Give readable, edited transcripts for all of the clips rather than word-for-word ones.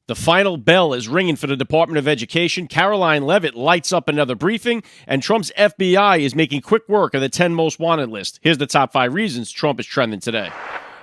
The final bell is ringing for the Department of Education. Karoline Leavitt lights up another briefing, and Trump's FBI is making quick work of the 10 most wanted list. Here's the top 5 reasons Trump is trending today.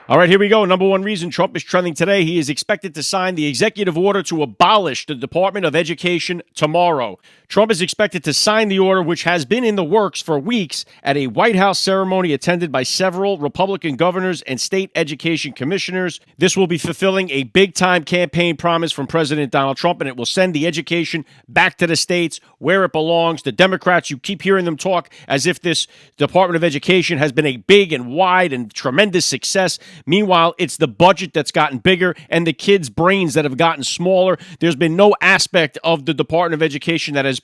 All right, here we go. Number 1 reason Trump is trending today. He is expected to sign the executive order to abolish the Department of Education tomorrow. Trump is expected to sign the order, which has been in the works for weeks, at a White House ceremony attended by several Republican governors and state education commissioners. This will be fulfilling a big-time campaign promise from President Donald Trump, and it will send the education back to the states where it belongs. The Democrats, you keep hearing them talk as if this Department of Education has been a big and wide and tremendous success. Meanwhile, it's the budget that's gotten bigger and the kids' brains that have gotten smaller. There's been no aspect of the Department of Education that has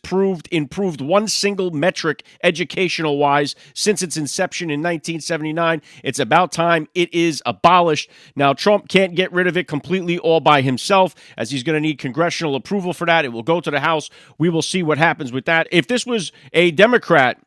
improved one single metric educational-wise since its inception in 1979. It's about time it is abolished. Now, Trump can't get rid of it completely all by himself, as he's going to need congressional approval for that. It will go to the House. We will see what happens with that. If this was a Democrat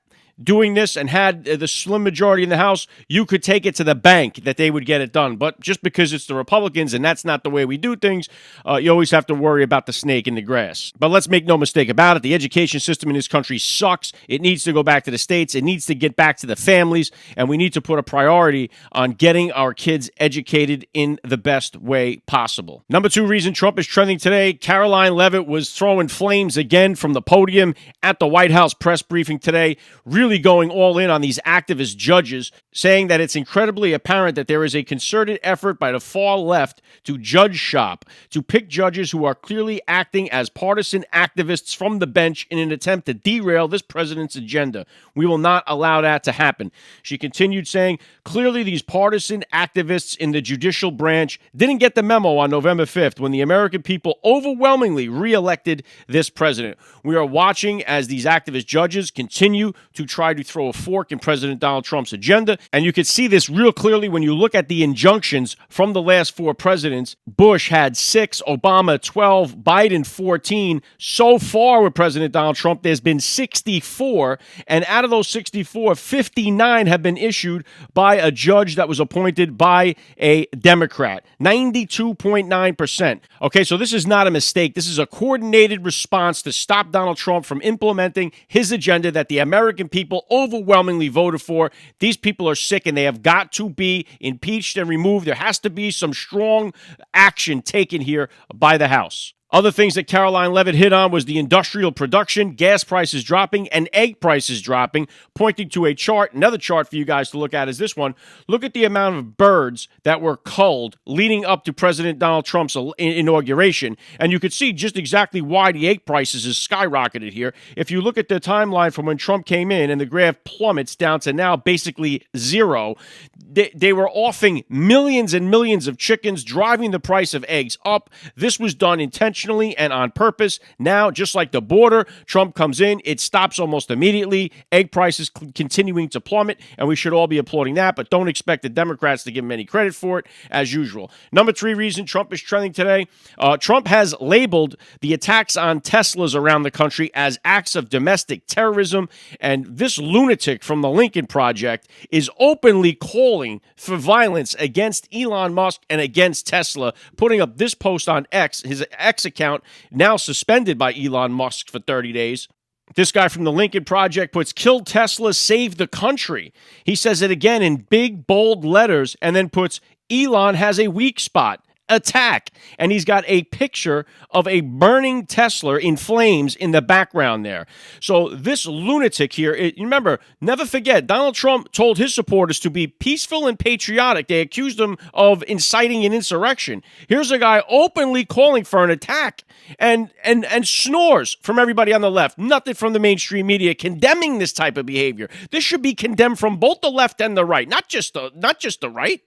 doing this and had the slim majority in the House, you could take it to the bank that they would get it done. But just because it's the Republicans and that's not the way we do things, you always have to worry about the snake in the grass. But let's make no mistake about it. The education system in this country sucks. It needs to go back to the states. It needs to get back to the families. And we need to put a priority on getting our kids educated in the best way possible. Number 2 reason Trump is trending today. Karoline Leavitt was throwing flames again from the podium at the White House press briefing today, really going all in on these activist judges, saying that it's incredibly apparent that there is a concerted effort by the far left to judge shop, to pick judges who are clearly acting as partisan activists from the bench in an attempt to derail this president's agenda. We will not allow that to happen. She continued saying, clearly these partisan activists in the judicial branch didn't get the memo on November 5th when the American people overwhelmingly reelected this president. We are watching as these activist judges continue to try to throw a fork in President Donald Trump's agenda. And you can see this real clearly when you look at the injunctions from the last 4 presidents. Bush had 6, Obama 12, Biden 14. So far with President Donald Trump, there's been 64. And out of those 64, 59 have been issued by a judge that was appointed by a Democrat. 92.9%. Okay, so this is not a mistake. This is a coordinated response to stop Donald Trump from implementing his agenda that the American people overwhelmingly voted for. These people are sick and they have got to be impeached and removed. There has to be some strong action taken here by the House. Other things that Karoline Leavitt hit on was the industrial production, gas prices dropping, and egg prices dropping, pointing to a chart. Another chart for you guys to look at is this one. Look at the amount of birds that were culled leading up to President Donald Trump's inauguration, and you could see just exactly why the egg prices has skyrocketed here. If you look at the timeline from when Trump came in and the graph plummets down to now basically zero, they were offing millions and millions of chickens, driving the price of eggs up. This was done intentionally and on purpose. Now, just like the border, Trump comes in, it stops almost immediately. Egg prices continuing to plummet, and we should all be applauding that, but don't expect the Democrats to give him any credit for it, as usual. Number 3 reason Trump is trending today. Trump has labeled the attacks on Teslas around the country as acts of domestic terrorism, and this lunatic from the Lincoln Project is openly calling for violence against Elon Musk and against Tesla, putting up this post on X, his X account, now suspended by Elon Musk for 30 days. This guy from the Lincoln Project puts, "Kill Tesla, save the country." He says it again in big, bold letters, and then puts, "Elon has a weak spot. Attack." And he's got a picture of a burning Tesla in flames in the background there. So this lunatic here, remember, never forget, Donald Trump told his supporters to be peaceful and patriotic. They accused him of inciting an insurrection. Here's a guy openly calling for an attack and snores from everybody on the left. Nothing from the mainstream media condemning this type of behavior. This should be condemned from both the left and the right, not just the right.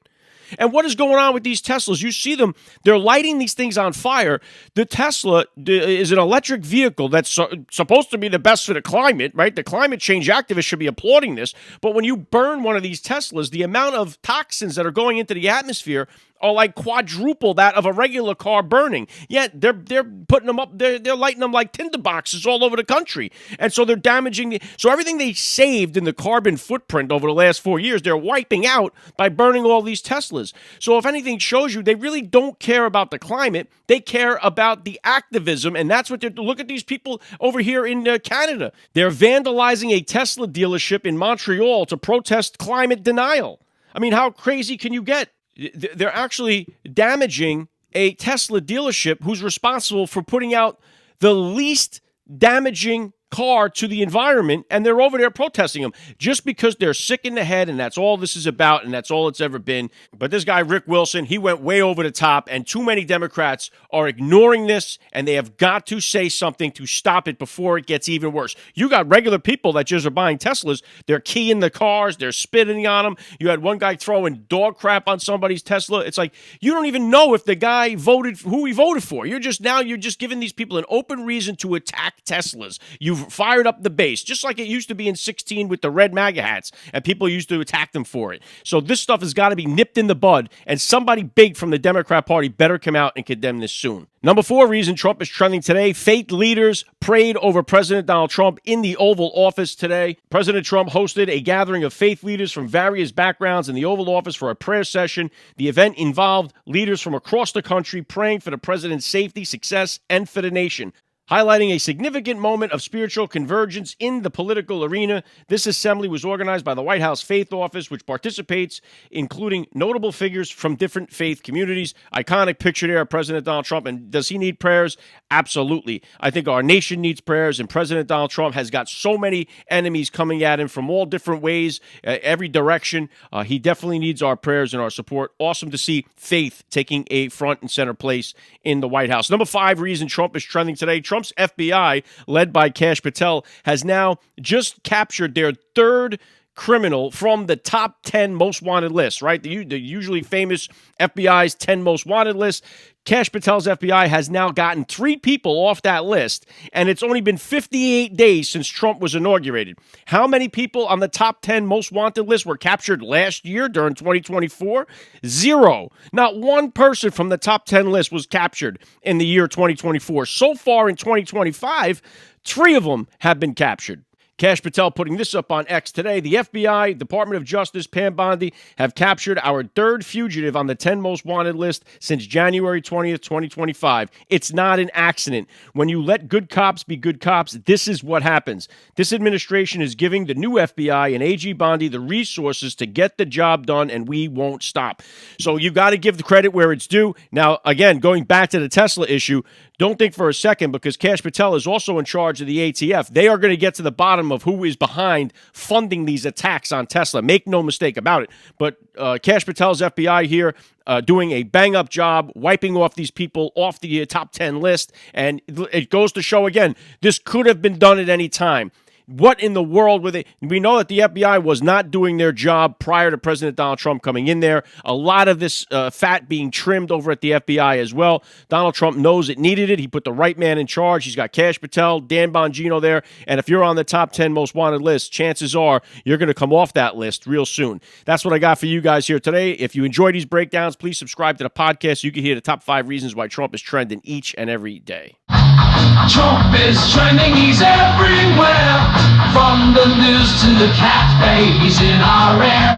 And what is going on with these Teslas? You see them, they're lighting these things on fire. The Tesla is an electric vehicle that's supposed to be the best for the climate, right? The climate change activists should be applauding this. But when you burn one of these Teslas, the amount of toxins that are going into the atmosphere are like quadruple that of a regular car burning. Yet they're putting them up, they're lighting them like tinderboxes all over the country. And so they're damaging so everything they saved in the carbon footprint over the last 4 years, they're wiping out by burning all these Teslas. So if anything shows you, they really don't care about the climate. They care about the activism, and that's what they're. Look at these people over here in Canada. They're vandalizing a Tesla dealership in Montreal to protest climate denial. I mean, how crazy can you get? They're actually damaging a Tesla dealership who's responsible for putting out the least damaging car to the environment, and they're over there protesting them just because they're sick in the head, and that's all this is about, and that's all it's ever been. But this guy, Rick Wilson, he went way over the top, and too many Democrats are ignoring this, and they have got to say something to stop it before it gets even worse. You got regular people that just are buying Teslas. They're keying the cars. They're spitting on them. You had one guy throwing dog crap on somebody's Tesla. It's like, you don't even know if the guy voted, who he voted for. You're just giving these people an open reason to attack Teslas. You've fired up the base, just like it used to be in 16 with the red MAGA hats, and people used to attack them for it. So this stuff has got to be nipped in the bud, and somebody big from the Democrat Party better come out and condemn this soon. Number 4 reason Trump is trending today, faith leaders prayed over President Donald Trump in the Oval Office today. President Trump hosted a gathering of faith leaders from various backgrounds in the Oval Office for a prayer session. The event involved leaders from across the country praying for the president's safety, success, and for the nation. Highlighting a significant moment of spiritual convergence in the political arena, this assembly was organized by the White House Faith Office, which participates, including notable figures from different faith communities. Iconic picture there of President Donald Trump. And does he need prayers? Absolutely. I think our nation needs prayers, and President Donald Trump has got so many enemies coming at him from all different ways, every direction. He definitely needs our prayers and our support. Awesome to see faith taking a front and center place in the White House. Number 5 reason Trump is trending today, Trump's FBI, led by Kash Patel, has now just captured their third criminal from the top 10 most wanted list, right? The usually famous FBI's 10 most wanted list. Kash Patel's FBI has now gotten 3 people off that list, and it's only been 58 days since Trump was inaugurated. How many people on the top 10 most wanted list were captured last year during 2024? 0. Not one person from the top 10 list was captured in the year 2024. So far in 2025, 3 of them have been captured. Kash Patel putting this up on X today. The FBI, Department of Justice, Pam Bondi, have captured our 3rd fugitive on the 10 most wanted list since January 20th, 2025. It's not an accident. When you let good cops be good cops, this is what happens. This administration is giving the new FBI and AG Bondi the resources to get the job done, and we won't stop. So you got to give the credit where it's due. Now, again, going back to the Tesla issue, don't think for a second, because Kash Patel is also in charge of the ATF. They are going to get to the bottom of who is behind funding these attacks on Tesla. Make no mistake about it. But Kash Patel's FBI here doing a bang-up job, wiping off these people off the top 10 list. And it goes to show, again, this could have been done at any time. What in the world were they? We know that the FBI was not doing their job prior to President Donald Trump coming in there. A lot of this fat being trimmed over at the FBI as well. Donald Trump knows it needed it. He put the right man in charge. He's got Kash Patel, Dan Bongino there. And if you're on the top 10 most wanted list, chances are you're going to come off that list real soon. That's what I got for you guys here today. If you enjoy these breakdowns, please subscribe to the podcast so you can hear the top 5 reasons why Trump is trending each and every day. Trump is trending, he's everywhere. From the news to the cat babies in our air.